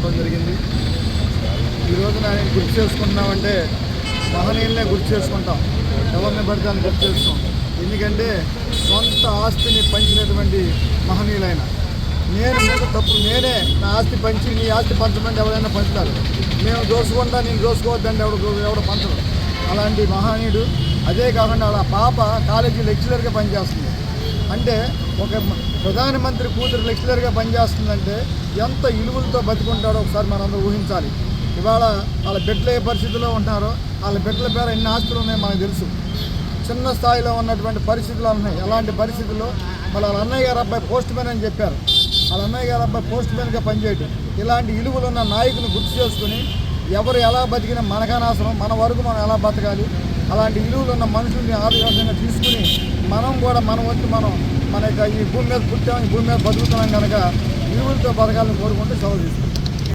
రావడం జరిగింది. ఈ రోజున ఆయన గుర్తు చేసుకుంటున్నామంటే మహనీయులనే గుర్తు చేసుకుంటాం, ఎవరిని పడితే అని గుర్తు చేసుకోం. ఎందుకంటే సొంత ఆస్తిని పంచినటువంటి మహనీయులైన నేను మీద తప్పు నేనే నా ఆస్తి పంచి నీ ఆస్తి పంచమంటే ఎవరైనా పంచుతారు. మేము దోసుకుంటా నేను దోసుకోవద్దంటే ఎవడు పంచడు. అలాంటి మహనీయుడు. అదే కాకుండా వాళ్ళ పాప కాలేజీ లెక్చరర్గా పనిచేస్తుంది. అంటే ఒక ప్రధానమంత్రి కూతురు లెక్చరర్గా పనిచేస్తుందంటే ఎంత ఇలువలతో బతికుంటాడో ఒకసారి మనందరూ ఊహించాలి. ఇవాళ వాళ్ళ బిడ్డలు ఏ పరిస్థితిలో ఉంటున్నారో, వాళ్ళ బిడ్డల పేరు ఎన్ని ఆస్తులు ఉన్నాయో మనకు తెలుసు. చిన్న స్థాయిలో ఉన్నటువంటి పరిస్థితులు ఉన్నాయి. అలాంటి పరిస్థితుల్లో వాళ్ళ అన్నయ్య గారు అబ్బాయి పోస్ట్ మ్యాన్ అని చెప్పారు. వాళ్ళ అన్నయ్య గారు అబ్బాయి పోస్ట్ మ్యాన్గా పనిచేయటం, ఇలాంటి ఇలువలు ఉన్న నాయకుని గుర్తు చేసుకుని ఎవరు ఎలా బతికినా మనకనాసనం, మన వరకు మనం ఎలా బతకాలి, అలాంటి ఇలువలు ఉన్న మనుషుల్ని ఆదర్శంగా తీసుకుని మనం కూడా మన వంతు మన యొక్క ఈ భూమి మీద పుట్టాం, ఈ భూమి మీద బతుకుతున్నాం కనుక ఇలువలతో బతకాలని కోరుకుంటూ సెలవు తీసుకుంటాం.